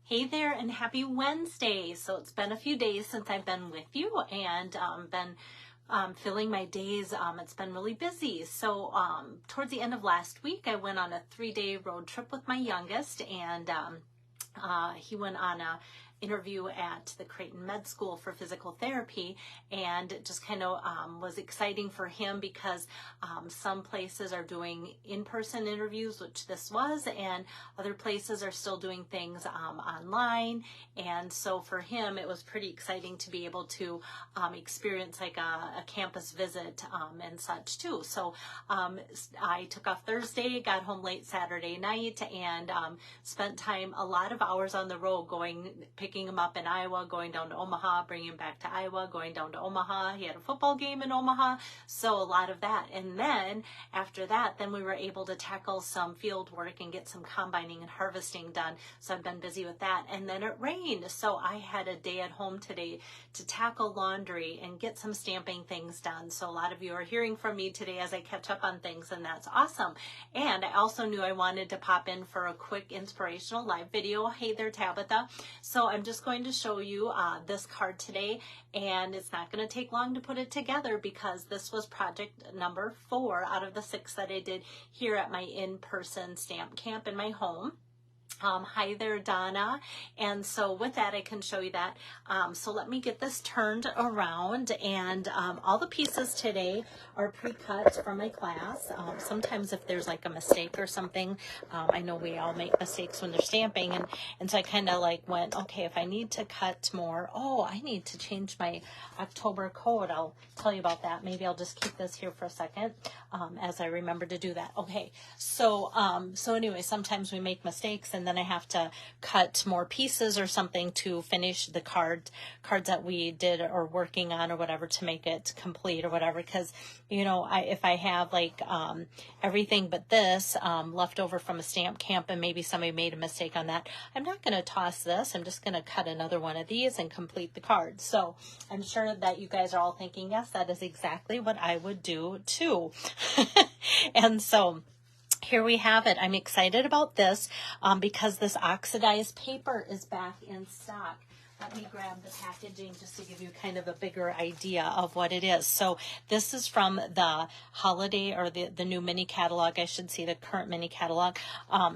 Hey there and happy Wednesday. So it's been a few days since I've been with you and been filling my days. It's been really busy. So towards the end of last week, I went on a 3-day road trip with my youngest, and he went on a interview at the Creighton Med School for physical therapy, and it just kind of was exciting for him because some places are doing in-person interviews, which this was, and other places are still doing things online. And so for him, it was pretty exciting to be able to experience like a campus visit and such too. So I took off Thursday, got home late Saturday night, and spent time, a lot of hours on the road, picking him up in Iowa, going down to Omaha, bringing him back to Iowa, going down to Omaha. He had a football game in Omaha, so a lot of that. And then after that, then we were able to tackle some field work and get some combining and harvesting done. So I've been busy with that. And then it rained, so I had a day at home today to tackle laundry and get some stamping things done. So a lot of you are hearing from me today as I catch up on things, and that's awesome. And I also knew I wanted to pop in for a quick inspirational live video. Hey there, Tabitha. So I'm just going to show you this card today, and it's not going to take long to put it together because this was project number 4 out of the 6 that I did here at my in-person stamp camp in my home. Hi there, Donna. And so with that, I can show you that. So let me get this turned around, and all the pieces today are pre-cut from my class. Sometimes if there's like a mistake or something, I know we all make mistakes when they're stamping, and so I kind of like went, okay, if I need to cut more, I need to change my October code. I'll tell you about that. Maybe I'll just keep this here for a second as I remember to do that. Okay, so anyway, sometimes we make mistakes, and then I have to cut more pieces or something to finish the cards that we did or working on or whatever to make it complete or whatever. Because, you know, if I have like everything but this left over from a stamp camp and maybe somebody made a mistake on that, I'm not going to toss this. I'm just going to cut another one of these and complete the card. So I'm sure that you guys are all thinking, yes, that is exactly what I would do too. And so here we have it. I'm excited about this because this oxidized paper is back in stock. Let me grab the packaging just to give you kind of a bigger idea of what it is. So this is from the holiday, or the new mini catalog, I should say, the current mini catalog.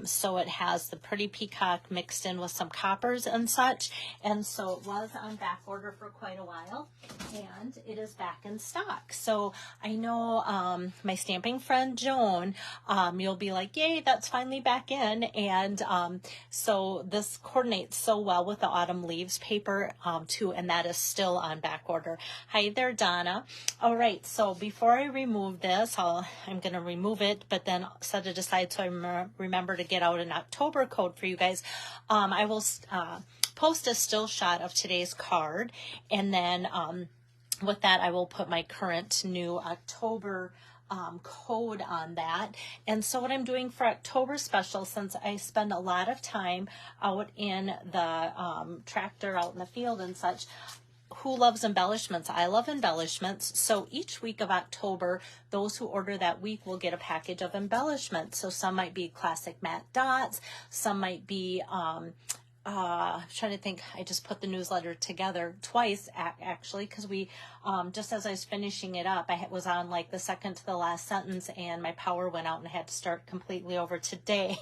So it has the pretty peacock mixed in with some coppers and such. And so it was on back order for quite a while, and it is back in stock. So I know my stamping friend Joan, you'll be like, yay, that's finally back in. And so this coordinates so well with the autumn leaves paper too, and that is still on back order. Hi there, Donna. All right, so before I remove this, I'm going to remove it, but then set it aside so I remember to get out an October code for you guys. I will post a still shot of today's card, and then with that, I will put my current new October code on that. And so what I'm doing for October special, since I spend a lot of time out in the tractor, out in the field and such, who loves embellishments? I love embellishments. So each week of October, those who order that week will get a package of embellishments. So some might be classic matte dots, some might be I'm trying to think, I just put the newsletter together twice actually, because we just as I was finishing it up, I was on like the second to the last sentence, and my power went out and I had to start completely over today.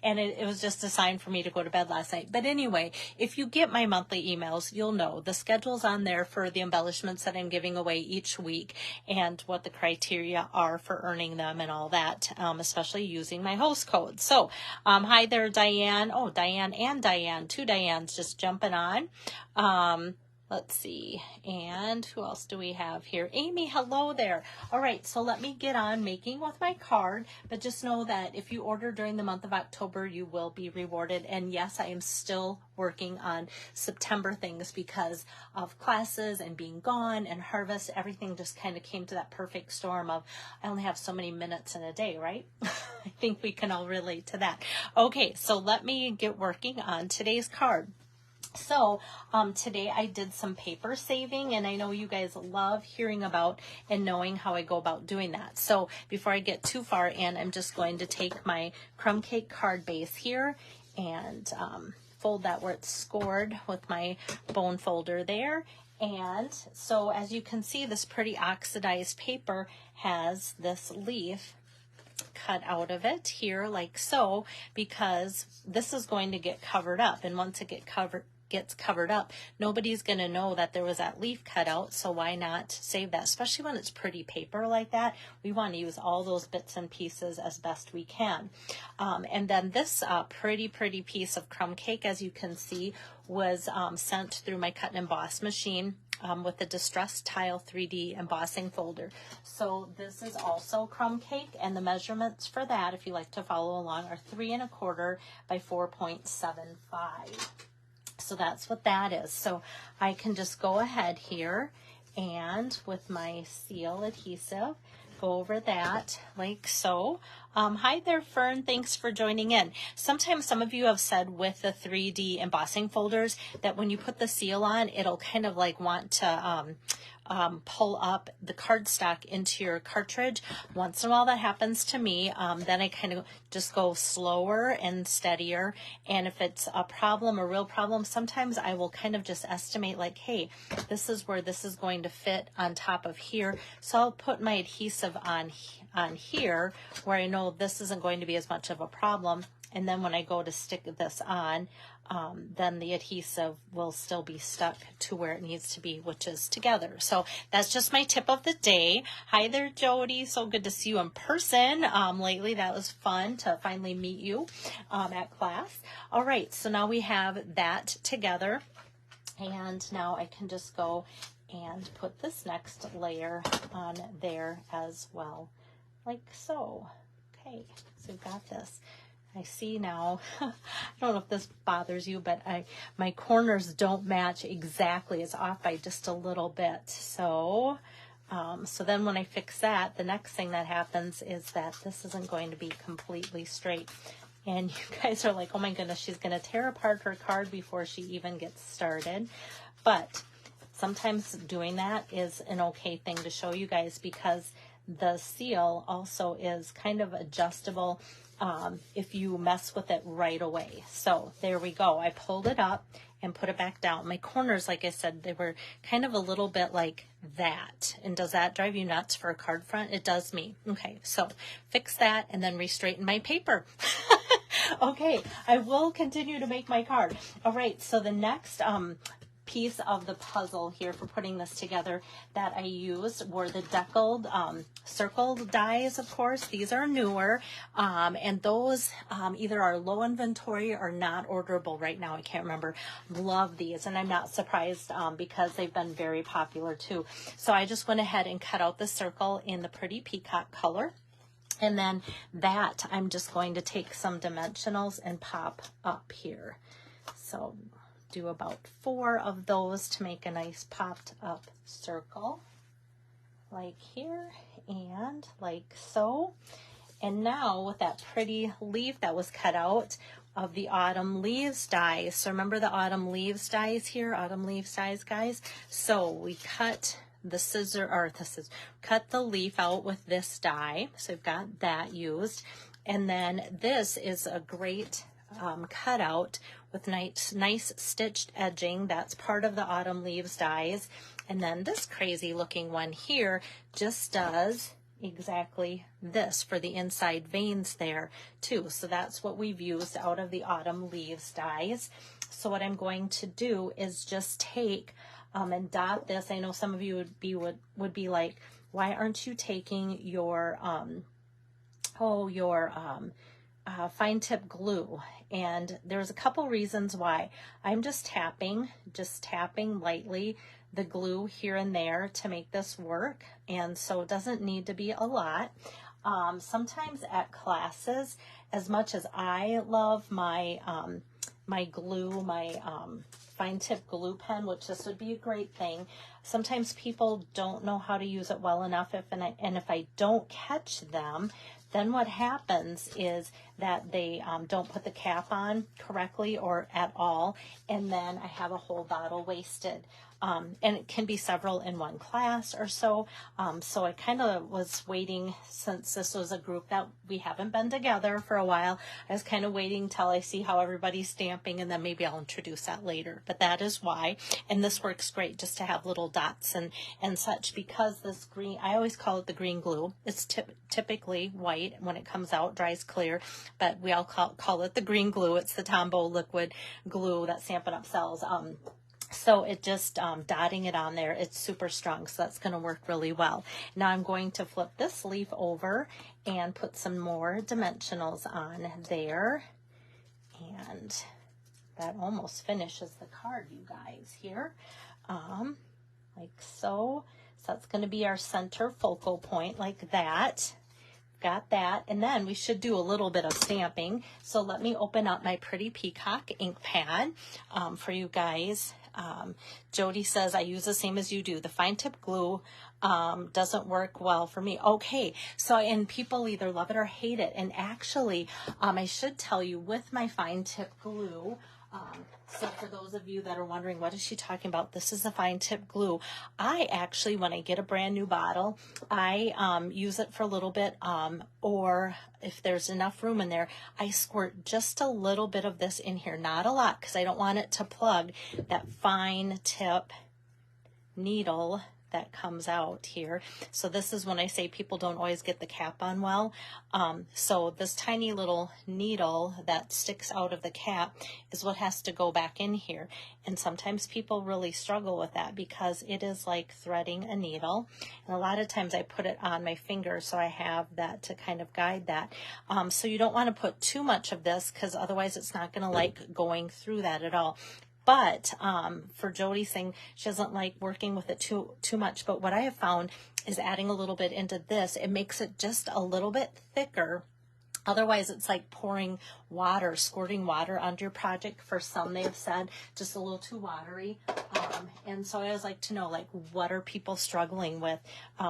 And it was just a sign for me to go to bed last night. But anyway, if you get my monthly emails, you'll know the schedule's on there for the embellishments that I'm giving away each week and what the criteria are for earning them and all that, especially using my host code. So hi there, Diane. Oh, Diane and Diane, 2 Dianes just jumping on. Let's see, and who else do we have here? Amy, hello there. All right, so let me get on making with my card, but just know that if you order during the month of October, you will be rewarded. And yes, I am still working on September things because of classes and being gone and harvest. Everything just kind of came to that perfect storm of I only have so many minutes in a day, right? I think we can all relate to that. Okay, so let me get working on today's card. So today I did some paper saving, and I know you guys love hearing about and knowing how I go about doing that. So before I get too far in, I'm just going to take my crumb cake card base here and fold that where it's scored with my bone folder there. And so as you can see, this pretty oxidized paper has this leaf cut out of it here like so, because this is going to get covered up, and once it gets covered up, nobody's going to know that there was that leaf cut out. So why not save that, especially when it's pretty paper like that? We want to use all those bits and pieces as best we can. And then this pretty piece of crumb cake, as you can see, was sent through my cut and emboss machine with the Distress Tile 3D embossing folder. So this is also crumb cake, and the measurements for that, if you like to follow along, are 3 1/4 by 4.75. So that's what that is. So I can just go ahead here and with my seal adhesive, go over that like so. Hi there, Fern. Thanks for joining in. Sometimes some of you have said with the 3D embossing folders that when you put the seal on, it'll kind of like want to pull up the cardstock into your cartridge. Once in a while that happens to me. Then I kind of just go slower and steadier. And if it's a problem, a real problem, sometimes I will kind of just estimate like, hey, this is where this is going to fit on top of here. So I'll put my adhesive on here where I know this isn't going to be as much of a problem. And then when I go to stick this on, then the adhesive will still be stuck to where it needs to be, which is together. So that's just my tip of the day. Hi there, Jody. So good to see you in person. Lately, that was fun to finally meet you at class. All right, so now we have that together. And now I can just go and put this next layer on there as well, like so. Okay, so we've got this. I see now, I don't know if this bothers you, but my corners don't match exactly. It's off by just a little bit. So, so then when I fix that, the next thing that happens is that this isn't going to be completely straight. And you guys are like, oh my goodness, she's going to tear apart her card before she even gets started. But sometimes doing that is an okay thing to show you guys, because the seal also is kind of adjustable if you mess with it right away. So there we go. I pulled it up and put it back down. My corners, like I said, they were kind of a little bit like that. And does that drive you nuts for a card front? It does me. Okay, so fix that and then re-straighten my paper. Okay, I will continue to make my card. All right, so the next piece of the puzzle here for putting this together that I used were the deckled circled dies. Of course, these are newer, and those either are low inventory or not orderable right now. I can't remember. Love these, and I'm not surprised because they've been very popular too. So I just went ahead and cut out the circle in the pretty peacock color. And then that I'm just going to take some dimensionals and pop up here. So do about 4 of those to make a nice popped up circle, like here and like so. And now with that pretty leaf that was cut out of the autumn leaves dies. So remember the autumn leaves dies here, autumn leaves dies, guys. So we cut cut the leaf out with this die. So we've got that used. And then this is a great cutout with nice stitched edging. That's part of the autumn leaves dies. And then this crazy looking one here just does exactly this for the inside veins there too. So that's what we've used out of the autumn leaves dies. So what I'm going to do is just take and dot this. I know some of you would be like, why aren't you taking your fine tip glue? And there's a couple reasons why. I'm just tapping lightly the glue here and there to make this work, and so it doesn't need to be a lot. Sometimes at classes, as much as I love my my glue, my fine tip glue pen, which this would be a great thing, sometimes people don't know how to use it well enough, and if I don't catch them, then what happens is that they don't put the cap on correctly or at all. And then I have a whole bottle wasted. And it can be several in one class or so. So I kind of was waiting, since this was a group that we haven't been together for a while, I was kind of waiting till I see how everybody's stamping, and then maybe I'll introduce that later. But that is why. And this works great just to have little dots and such, because this green, I always call it the green glue. It's typically white when it comes out, dries clear, but we all call it the green glue. It's the Tombow liquid glue that Stampin' Up! Sells. So it just dotting it on there, it's super strong, so that's going to work really well. Now I'm going to flip this leaf over and put some more dimensionals on there, and that almost finishes the card, you guys, here, like so. So that's going to be our center focal point, like that. Got that. And then we should do a little bit of stamping. So let me open up my Pretty Peacock ink pad for you guys. Jody says, I use the same as you do. The fine tip glue doesn't work well for me. Okay, so, and people either love it or hate it. And actually, I should tell you, with my fine tip glue, so for those of you that are wondering, what is she talking about? This is a fine tip glue. I actually, when I get a brand new bottle, I use it for a little bit, or if there's enough room in there, I squirt just a little bit of this in here. Not a lot, because I don't want it to plug that fine tip needle that comes out here. So this is when I say people don't always get the cap on well. So this tiny little needle that sticks out of the cap is what has to go back in here. And sometimes people really struggle with that, because it is like threading a needle. And a lot of times I put it on my finger, so I have that to kind of guide that. So you don't want to put too much of this, because otherwise it's not going to like going through that at all. But for Jody's thing, she doesn't like working with it too much. But what I have found is adding a little bit into this, it makes it just a little bit thicker. Otherwise, it's like pouring water, squirting water onto your project. For some, they have said just a little too watery. And so I always like to know, like, what are people struggling with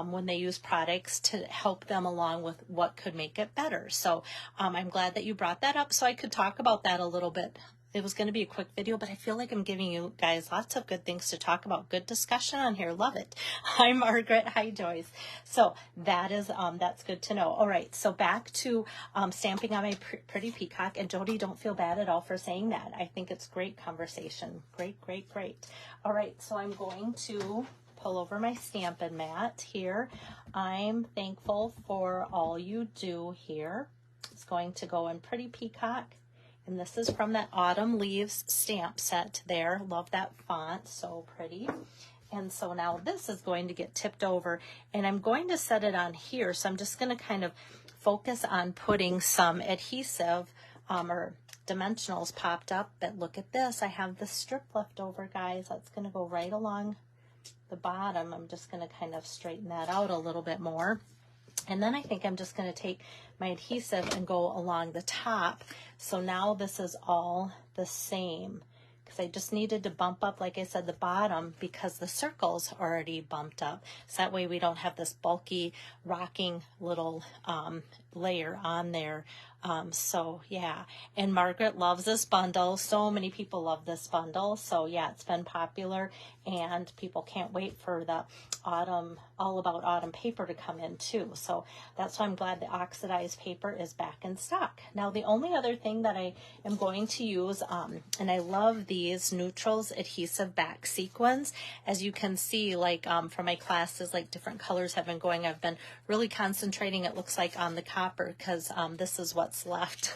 when they use products to help them along with what could make it better. So I'm glad that you brought that up so I could talk about that a little bit. It was going to be a quick video, but I feel like I'm giving you guys lots of good things to talk about. Good discussion on here. Love it. Hi, Margaret. Hi, Joyce. So that is, that's good to know. All right. So back to stamping on my Pretty Peacock. And Jody, don't feel bad at all for saying that. I think it's great conversation. Great, great, great. All right. So I'm going to pull over my Stampin' mat here. I'm thankful for all you do here. It's going to go in Pretty Peacock. And this is from that Autumn Leaves stamp set there. Love that font, so pretty. And so now this is going to get tipped over, and I'm going to set it on here. So I'm just going to kind of focus on putting some adhesive or dimensionals popped up. But look at this. I have the strip left over, guys. That's going to go right along the bottom. I'm just going to kind of straighten that out a little bit more. And then I think I'm just going to take my adhesive and go along the top. So now this is all the same, because I just needed to bump up, like I said, the bottom, because the circle's already bumped up. So that way we don't have this bulky, rocking little layer on there. So yeah, and Margaret loves this bundle. So many people love this bundle. So yeah, it's been popular, and people can't wait for the autumn, all about autumn paper to come in too. So that's why I'm glad the oxidized paper is back in stock. Now the only other thing that I am going to use, and I love these Neutrals adhesive back sequins. As you can see, like from my classes, like different colors have been going. I've been really concentrating, it looks like, on the copper, because this is what's left.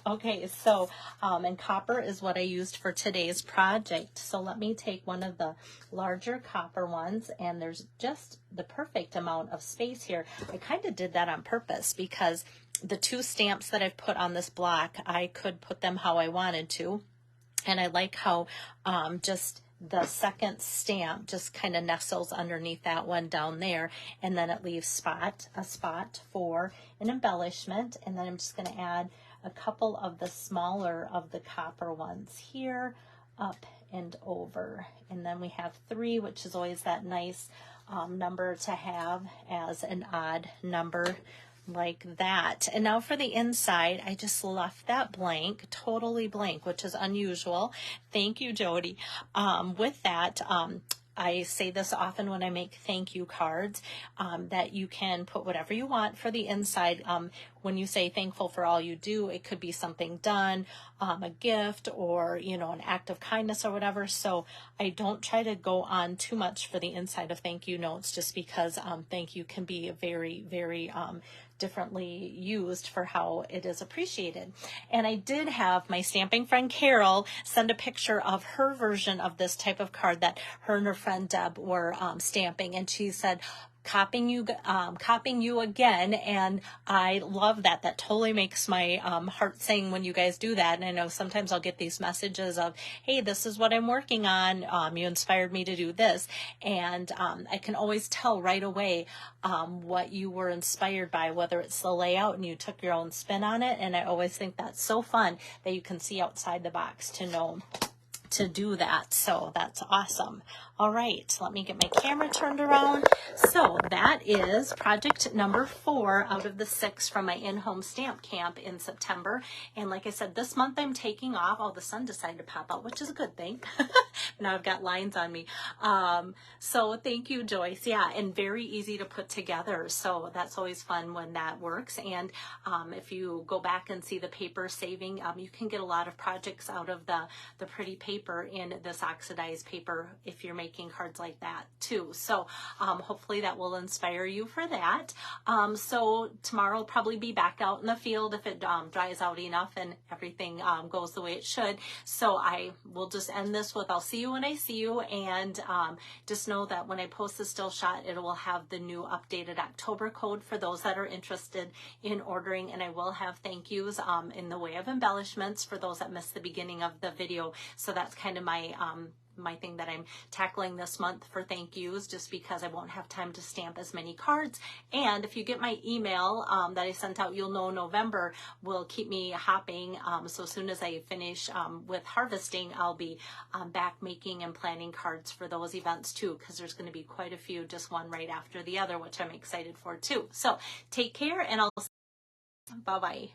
Okay, so and copper is what I used for today's project. So let me take one of the larger copper ones, and there's just the perfect amount of space here. I kind of did that on purpose, because the two stamps that I've put on this block, I could put them how I wanted to, and I like how just the second stamp just kind of nestles underneath that one down there, and then it leaves a spot for an embellishment. And then I'm just going to add a couple of the smaller of the copper ones here, up and over. And then we have 3, which is always that nice number to have as an odd number like that. And now for the inside, I just left that blank, totally blank, which is unusual. Thank you, Jody. With that, I say this often when I make thank you cards, that you can put whatever you want for the inside. When you say thankful for all you do, it could be something done, a gift, or, you know, an act of kindness or whatever. So I don't try to go on too much for the inside of thank you notes, just because thank you can be very, very differently used for how it is appreciated. And I did have my stamping friend Carol send a picture of her version of this type of card that her and her friend Deb were stamping, and she said, copying you again. And I love that. That totally makes my heart sing when you guys do that. And I know sometimes I'll get these messages of, hey, this is what I'm working on. You inspired me to do this. And I can always tell right away what you were inspired by, whether it's the layout and you took your own spin on it. And I always think that's so fun that you can see outside the box to know to do that. So that's awesome. All right, let me get my camera turned around. So that is project number 4 out of the 6 from my in-home stamp camp in September. And like I said, this month I'm taking off. Oh, the sun decided to pop out, which is a good thing. Now I've got lines on me. So thank you, Joyce. Yeah, and very easy to put together. So that's always fun when that works. And if you go back and see the paper saving, you can get a lot of projects out of the pretty paper in this oxidized paper if you're making cards like that too. So hopefully that will inspire you for that. So tomorrow I'll probably be back out in the field if it dries out enough and everything goes the way it should. So I will just end this with, I'll see you when I see you. And just know that when I post the still shot, it will have the new updated October code for those that are interested in ordering. And I will have thank yous in the way of embellishments for those that missed the beginning of the video. So that's kind of my my thing that I'm tackling this month for thank yous, just because I won't have time to stamp as many cards. And if you get my email that I sent out, you'll know November will keep me hopping. So as soon as I finish with harvesting, I'll be back making and planning cards for those events too, because there's going to be quite a few, just one right after the other, which I'm excited for too. So take care, and I'll bye-bye.